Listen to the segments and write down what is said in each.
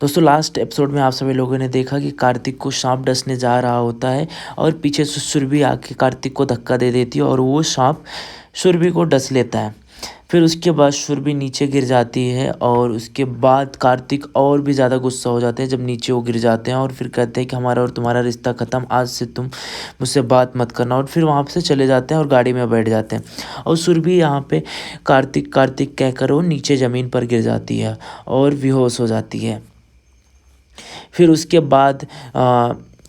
दोस्तों last episode में आप सभी लोगों ने देखा कि कार्तिक को सांप डसने जा रहा होता है और पीछे से सुरभि आके कार्तिक को धक्का दे देती है और वो सांप सुरभि को डस लेता है। फिर उसके बाद सुरभि नीचे गिर जाती है और उसके बाद कार्तिक और भी ज़्यादा गुस्सा हो जाते हैं जब नीचे वो गिर जाते हैं और फिर कहते हैं कि हमारा और तुम्हारा रिश्ता ख़त्म, आज से तुम मुझसे बात मत करना, और फिर वहाँ से चले जाते हैं और गाड़ी में बैठ जाते हैं। और सुरभि यहाँ पे कार्तिक कार्तिक कहकर वो नीचे ज़मीन पर गिर जाती है और बेहोश हो जाती है। फिर उसके बाद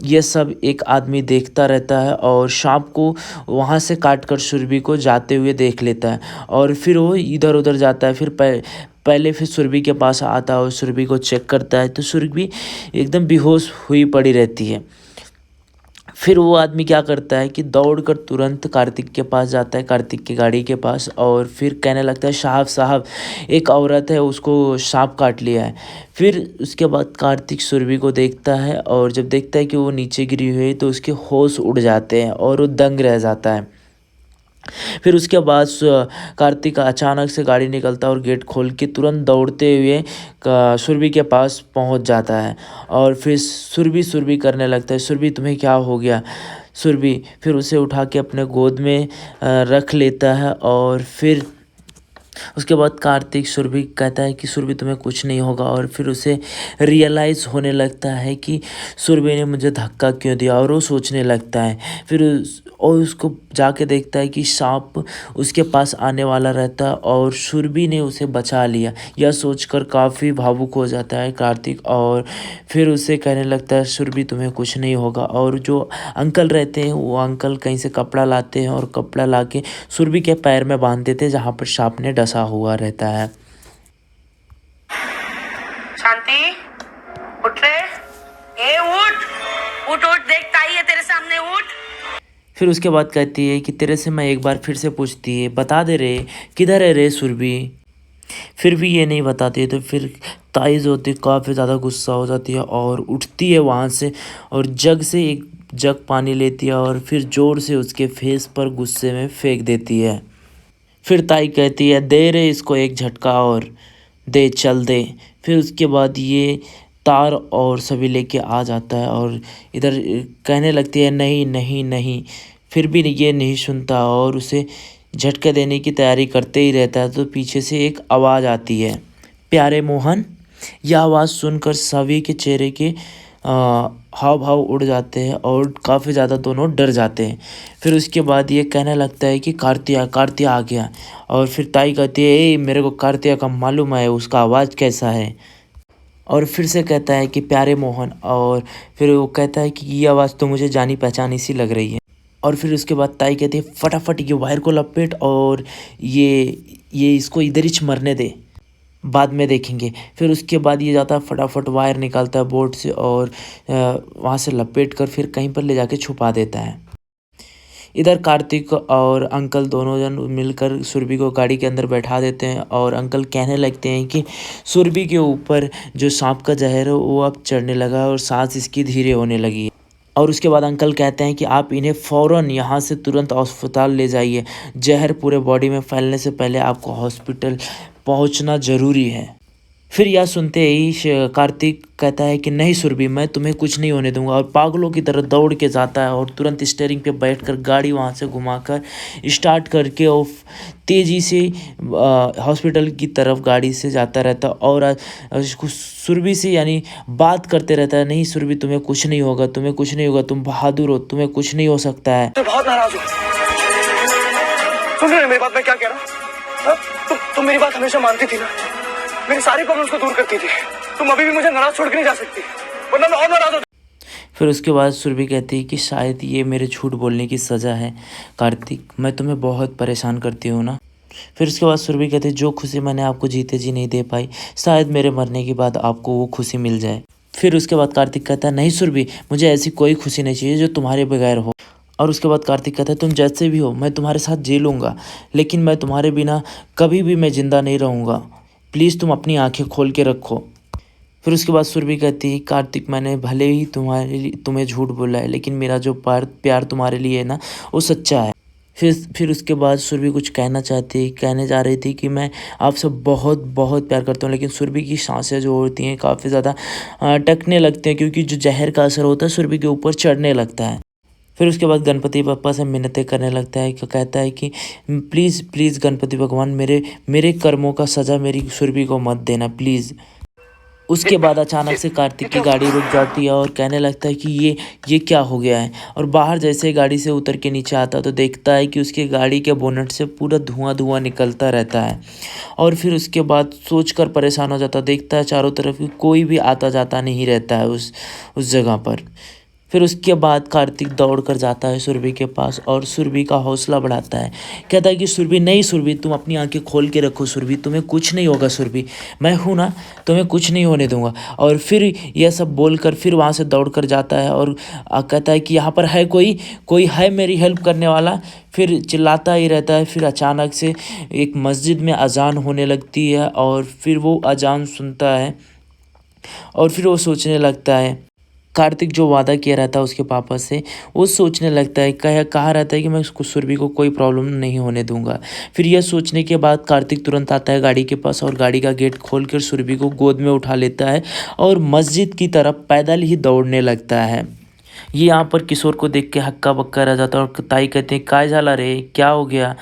ये सब एक आदमी देखता रहता है और सांप को वहाँ से काट कर सुरभि को जाते हुए देख लेता है और फिर वो इधर उधर जाता है। फिर पहले फिर सुरभि के पास आता है और सुरभि को चेक करता है तो सुरभि एकदम बेहोश हुई पड़ी रहती है। फिर वो आदमी क्या करता है कि दौड़कर तुरंत कार्तिक के पास जाता है, कार्तिक की गाड़ी के पास, और फिर कहने लगता है साहब साहब एक औरत है, उसको सांप काट लिया है। फिर उसके बाद कार्तिक सुरभि को देखता है और जब देखता है कि वो नीचे गिरी हुई है तो उसके होश उड़ जाते हैं और वो दंग रह जाता है। फिर उसके बाद कार्तिक अचानक से गाड़ी निकलता है और गेट खोल के तुरंत दौड़ते हुए सुरभि के पास पहुंच जाता है और फिर सुरभि सुरभि करने लगता है, सुरभि तुम्हें क्या हो गया। सुरभि फिर उसे उठा के अपने गोद में रख लेता है और फिर उसके बाद कार्तिक सुरभि कहता है कि सुरभि तुम्हें कुछ नहीं होगा, और फिर उसे रियलाइज़ होने लगता है कि सुरभि ने मुझे धक्का क्यों दिया, और वो सोचने लगता है। फिर और उसको जाके देखता है कि सांप उसके पास आने वाला रहता है और सुरभि ने उसे बचा लिया। यह सोचकर काफ़ी भावुक हो जाता है कार्तिक और फिर उसे कहने लगता है सुरभि तुम्हें कुछ नहीं होगा। और जो अंकल रहते हैं वो अंकल कहीं से कपड़ा लाते हैं और कपड़ा लाके सुरभि के पैर में बांध देते हैं जहाँ पर सांप ने डसा हुआ रहता है। शांति उठ रे, ए उठ उठ उठ, देखता ही है तेरे सामने, उठ। फिर उसके बाद कहती है कि तेरे से मैं एक बार फिर से पूछती है, बता दे रे किधर है रे सुरभि। फिर भी ये नहीं बताती है तो फिर ताइज होती काफ़ी ज़्यादा गुस्सा हो जाती है और उठती है वहाँ से और जग से एक जग पानी लेती है और फिर ज़ोर से उसके फेस पर गुस्से में फेंक देती है। फिर ताई कहती है दे रे इसको एक झटका और दे, चल दे। फिर उसके बाद ये तार और सभी लेके आ जाता है और इधर कहने लगती है नहीं नहीं नहीं। फिर भी ये नहीं सुनता और उसे झटका देने की तैयारी करते ही रहता है तो पीछे से एक आवाज़ आती है, प्यारे मोहन। यह आवाज़ सुनकर सभी के चेहरे के हाव भाव उड़ जाते हैं और काफ़ी ज़्यादा दोनों डर जाते हैं। फिर उसके बाद ये कहने लगता है कि कार्तिया कार्तिया आ गया, और फिर ताई कहती है ए मेरे को कार्तिया का मालूम है, उसका आवाज़ कैसा है। और फिर से कहता है कि प्यारे मोहन, और फिर वो कहता है कि ये आवाज़ तो मुझे जानी पहचानी सी लग रही है। और फिर उसके बाद ताई कहती है फटाफट ये वायर को लपेट और ये इसको इधर ही मरने दे, बाद में देखेंगे। फिर उसके बाद ये जाता है फटाफट वायर निकालता है बोर्ड से और वहाँ से लपेट कर फिर कहीं पर ले जाके छुपा देता है। इधर कार्तिक और अंकल दोनों जन मिलकर सुरभि को गाड़ी के अंदर बैठा देते हैं और अंकल कहने लगते हैं कि सुरभि के ऊपर जो सांप का जहर है वो अब चढ़ने लगा है और सांस इसकी धीरे होने लगी है। और उसके बाद अंकल कहते हैं कि आप इन्हें फ़ौरन यहाँ से तुरंत अस्पताल ले जाइए, जहर पूरे बॉडी में फैलने से पहले आपको हॉस्पिटल पहुँचना ज़रूरी है। फिर यह सुनते ही कार्तिक कहता है कि नहीं सुरभि मैं तुम्हें कुछ नहीं होने दूंगा, और पागलों की तरह दौड़ के जाता है और तुरंत स्टीयरिंग पे बैठकर गाड़ी वहाँ से घुमाकर स्टार्ट करके और तेज़ी से हॉस्पिटल की तरफ गाड़ी से जाता रहता और उसको सुरभि से यानी बात करते रहता है, नहीं सुरभि तुम्हें कुछ नहीं होगा, तुम्हें कुछ नहीं होगा, तुम बहादुर हो, तुम्हें कुछ नहीं हो सकता है। तो बहुत नाराज हो, सुन रहे मेरी बात, मैं क्या कह रहा हूँ। तुम मेरी बात हमेशा मानती थी ना, मेरी सारी प्रॉब्लम्स को दूर करती थी। तुम अभी भी मुझे नाराज छोड़ के नहीं जा सकती, वरना मैं और नाराज हो। फिर उसके बाद सुरभि कहती है कि शायद ये मेरे झूठ बोलने की सज़ा है कार्तिक, मैं तुम्हें बहुत परेशान करती हूँ ना। फिर उसके बाद सुरभि कहती है जो खुशी मैंने आपको जीते जी नहीं दे पाई, शायद मेरे मरने के बाद आपको वो खुशी मिल जाए। फिर उसके बाद कार्तिक कहता है नहीं सुरभि, मुझे ऐसी कोई खुशी नहीं चाहिए जो तुम्हारे बगैर हो। और उसके बाद कार्तिक कहता है तुम जैसे भी हो मैं तुम्हारे साथ जी लूँगा, लेकिन मैं तुम्हारे बिना कभी भी मैं ज़िंदा नहीं रहूँगा, प्लीज़ तुम अपनी आंखें खोल के रखो। फिर उसके बाद सुरभि कहती है कार्तिक मैंने भले ही तुम्हें झूठ बोला है, लेकिन मेरा जो प्यार तुम्हारे लिए है ना वो सच्चा है। फिर उसके बाद सुरभि कुछ कहने जा रही थी कि मैं आपसे बहुत बहुत प्यार करता हूँ, लेकिन सुरभि की सांसें जो होती हैं काफ़ी ज़्यादा अटकने लगती हैं, क्योंकि जो जहर का असर होता है सुरभि के ऊपर चढ़ने लगता है। फिर उसके बाद गणपति बप्पा से मिन्नतें करने लगता है, कहता है कि प्लीज़ प्लीज़ गणपति भगवान मेरे कर्मों का सज़ा मेरी सुरभि को मत देना प्लीज़। उसके बाद अचानक से कार्तिक की गाड़ी रुक जाती है और कहने लगता है कि ये क्या हो गया है। और बाहर जैसे ही गाड़ी से उतर के नीचे आता तो देखता है कि उसकी गाड़ी के बोनट से पूरा धुआं निकलता रहता है। और फिर उसके बाद सोचकर परेशान हो जाता, देखता है चारों तरफ कि कोई भी आता जाता नहीं रहता है उस जगह पर। फिर उसके बाद कार्तिक दौड़ कर जाता है सुरभि के पास और सुरभि का हौसला बढ़ाता है। कहता है कि सुरभि, नहीं सुरभि, तुम अपनी आंखें खोल के रखो सुरभि, तुम्हें कुछ नहीं होगा सुरभि, मैं हूँ ना, तुम्हें कुछ नहीं होने दूंगा। और फिर यह सब बोलकर फिर वहाँ से दौड़ कर जाता है और कहता है कि यहाँ पर है कोई है मेरी हेल्प करने वाला। फिर चिल्लाता ही रहता है। फिर अचानक से एक मस्जिद में अजान होने लगती है और फिर वो अजान सुनता है और फिर वो सोचने लगता है, कार्तिक जो वादा किया रहता है उसके पापा से, वो सोचने लगता है, कहा रहता है कि मैं उसको सुरभि को कोई प्रॉब्लम नहीं होने दूंगा। फिर यह सोचने के बाद कार्तिक तुरंत आता है गाड़ी के पास और गाड़ी का गेट खोलकर सुरभि को गोद में उठा लेता है और मस्जिद की तरफ पैदल ही दौड़ने लगता है। ये यहाँ पर किशोर को देख के हक्का बक्का रह जाता है और ताई कहते हैं, काय झाला रे, क्या हो गया।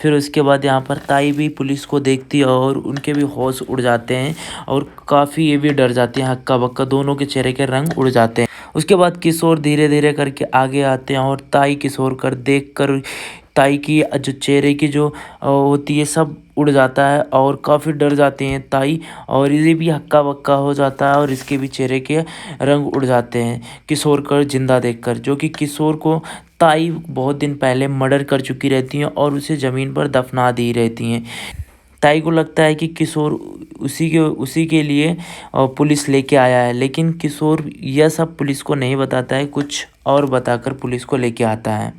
फिर उसके बाद यहाँ पर ताई भी पुलिस को देखती है और उनके भी होश उड़ जाते हैं और काफ़ी ये भी डर जाती हैं, हक्का बक्का दोनों के चेहरे के रंग उड़ जाते हैं। उसके बाद किशोर धीरे धीरे करके आगे आते हैं और ताई किशोर कर देख कर ताई की जो चेहरे की जो होती है सब उड़ जाता है और काफ़ी डर जाती हैं ताई, और ये भी हक्का बक्का हो जाता है और इसके भी चेहरे के रंग उड़ जाते हैं किशोर कर जिंदा देखकर, जो कि किशोर को ताई बहुत दिन पहले मर्डर कर चुकी रहती हैं और उसे ज़मीन पर दफना दी रहती हैं। ताई को लगता है कि किशोर उसी के लिए पुलिस लेके आया है, लेकिन किशोर यह सब पुलिस को नहीं बताता है, कुछ और बताकर पुलिस को लेके आता है।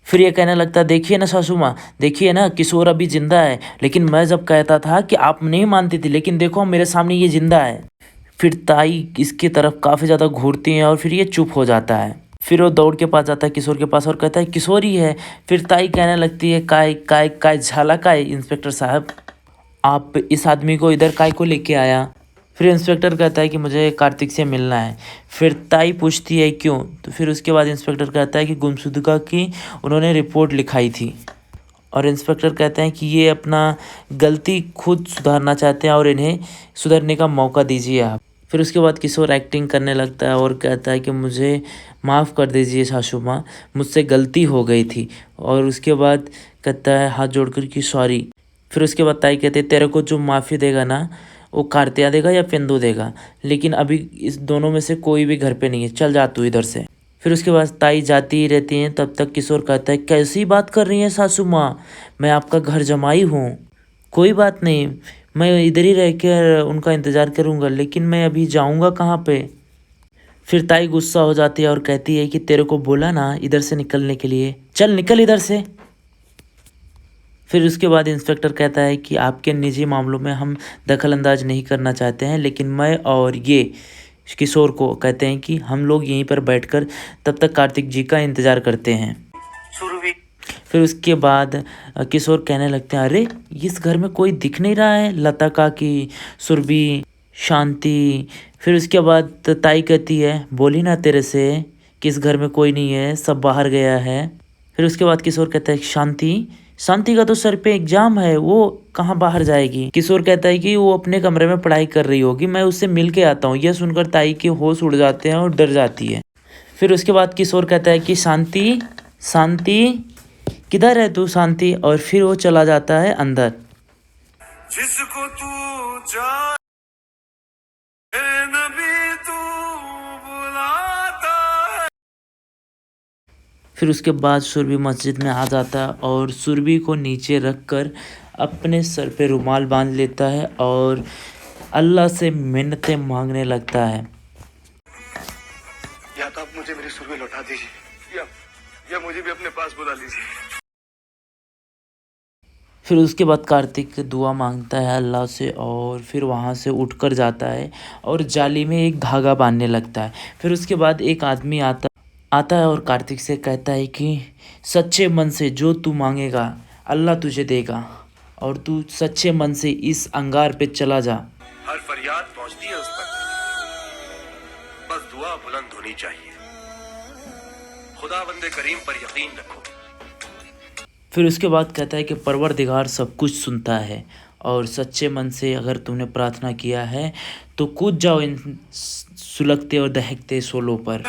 फिर ये कहने लगता है, देखिए ना सासू माँ, देखिए ना किशोर अभी जिंदा है, लेकिन मैं जब कहता था कि आप नहीं मानती थी, लेकिन देखो मेरे सामने ये जिंदा है। फिर ताई इसकी तरफ काफ़ी ज़्यादा घूरती हैं और फिर ये चुप हो जाता है। फिर वो दौड़ के पास जाता है किशोर के पास और कहता है, किशोर ही है। फिर ताई कहने लगती है, काय झाला काय इंस्पेक्टर साहब, आप इस आदमी को इधर काय को लेके आया। फिर इंस्पेक्टर कहता है कि मुझे कार्तिक से मिलना है। फिर ताई पूछती है क्यों, तो फिर उसके बाद इंस्पेक्टर कहता है कि गुमशुदगी की उन्होंने रिपोर्ट लिखाई थी। और इंस्पेक्टर कहते हैं कि ये अपना गलती खुद सुधारना चाहते हैं और इन्हें सुधरने का मौका दीजिए आप। फिर उसके बाद किशोर एक्टिंग करने लगता है और कहता है कि मुझे माफ़ कर दीजिए सासू माँ, मुझसे गलती हो गई थी। और उसके बाद कहता है हाथ जोड़कर कि सॉरी। फिर उसके बाद ताई कहते हैं, तेरे को जो माफ़ी देगा ना वो कार्तिया देगा या पेंदू देगा, लेकिन अभी इस दोनों में से कोई भी घर पे नहीं है, चल जा तू इधर से। फिर उसके बाद ताई जाती ही रहती हैं। तब तक किशोर कहता है, कैसी बात कर रही हैं सासू माँ, मैं आपका घर जमाई हूँ, कोई बात नहीं, मैं इधर ही रह कर उनका इंतज़ार करूँगा, लेकिन मैं अभी जाऊँगा कहाँ पे। फिर ताई गुस्सा हो जाती है और कहती है कि तेरे को बोला ना इधर से निकलने के लिए, चल निकल इधर से। फिर उसके बाद इंस्पेक्टर कहता है कि आपके निजी मामलों में हम दखल अंदाज नहीं करना चाहते हैं, लेकिन मैं और ये किशोर को कहते हैं कि हम लोग यहीं पर बैठकर तब तक कार्तिक जी का इंतज़ार करते हैं। फिर उसके बाद किशोर कहने लगते हैं, अरे इस घर में कोई दिख नहीं रहा है, लता काकी, सुरभि, शांति। फिर उसके बाद ताई कहती है, बोली ना तेरे से कि इस घर में कोई नहीं है, सब बाहर गया है। फिर उसके बाद किशोर कहता है, शांति का तो सर पे एग्जाम है, वो कहाँ बाहर जाएगी। किशोर कहता है कि वो अपने कमरे में पढ़ाई कर रही होगी, मैं उससे मिल के आता हूँ। यह सुनकर ताई के होश उड़ जाते हैं और डर जाती है। फिर उसके बाद किशोर कहता है कि शांति किधर है तू शांति, और फिर वो चला जाता है अंदर। जिसको तू जा नबी तू बुलाता है। फिर उसके बाद सुरभि मस्जिद में आ जाता है और सुरभि को नीचे रखकर अपने सर पे रुमाल बांध लेता है और अल्लाह से मिन्नतें मांगने लगता है। या तो आप मुझे मेरी सुरभि लौटा दीजिए या मुझे भी अपने पास बुला लीजिए। फिर उसके बाद कार्तिक दुआ मांगता है अल्लाह से और फिर वहाँ से उठकर जाता है और जाली में एक धागा बांधने लगता है। फिर उसके बाद एक आदमी आता आता है और कार्तिक से कहता है कि सच्चे मन से जो तू मांगेगा अल्लाह तुझे देगा और तू सच्चे मन से इस अंगार पे चला जा। हर फरियाद पहुंचती है उस तक, बस दुआ बुलंद होनी चाहिए। खुदावंदे करीम पर यकीन रखो। फिर उसके बाद कहता है कि परवरदिगार सब कुछ सुनता है और सच्चे मन से अगर तूने प्रार्थना किया है तो कूद जाओ इन सुलगते और दहकते शोलों पर।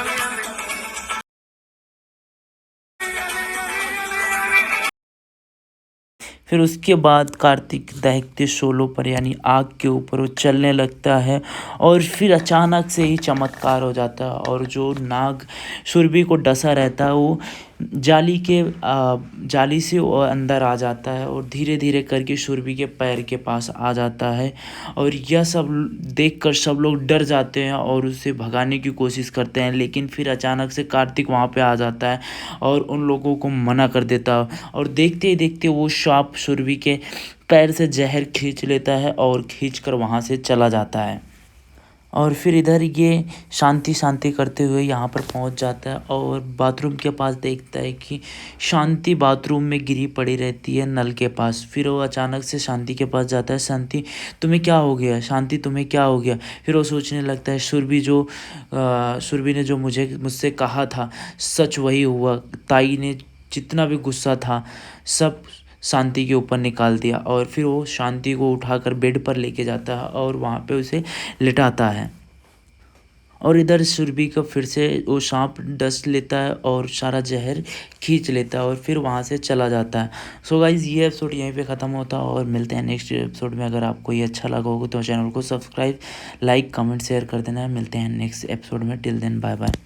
फिर उसके बाद कार्तिक दहकते शोलों पर यानी आग के ऊपर वो चलने लगता है और फिर अचानक से ही चमत्कार हो जाता है और जो नाग सुरभि को डसा रहता है वो जाली से वो अंदर आ जाता है और धीरे धीरे करके सुरभि के पैर के पास आ जाता है और यह सब देखकर सब लोग डर जाते हैं और उसे भगाने की कोशिश करते हैं, लेकिन फिर अचानक से कार्तिक वहाँ पे आ जाता है और उन लोगों को मना कर देता है और देखते ही देखते वो सांप सुरभि के पैर से जहर खींच लेता है और खींचकर वहाँ से चला जाता है। और फिर इधर ये शांति शांति करते हुए यहाँ पर पहुँच जाता है और बाथरूम के पास देखता है कि शांति बाथरूम में गिरी पड़ी रहती है नल के पास। फिर वो अचानक से शांति के पास जाता है, शांति तुम्हें क्या हो गया, शांति तुम्हें क्या हो गया। फिर वो सोचने लगता है सुरभि ने जो मुझसे कहा था सच वही हुआ, ताई ने जितना भी गुस्सा था सब शांति के ऊपर निकाल दिया। और फिर वो शांति को उठाकर बेड पर लेके जाता है और वहाँ पे उसे लिटाता है और इधर सुरभि का फिर से वो सांप डस लेता है और सारा जहर खींच लेता है और फिर वहाँ से चला जाता है। सो गाइज़ ये एपिसोड यहीं पे ख़त्म होता है और मिलते हैं नेक्स्ट एपिसोड में। अगर आपको ये अच्छा लगा होगा तो चैनल को सब्सक्राइब, लाइक, कमेंट, शेयर कर देना है। मिलते हैं नेक्स्ट एपिसोड में। Till then bye bye.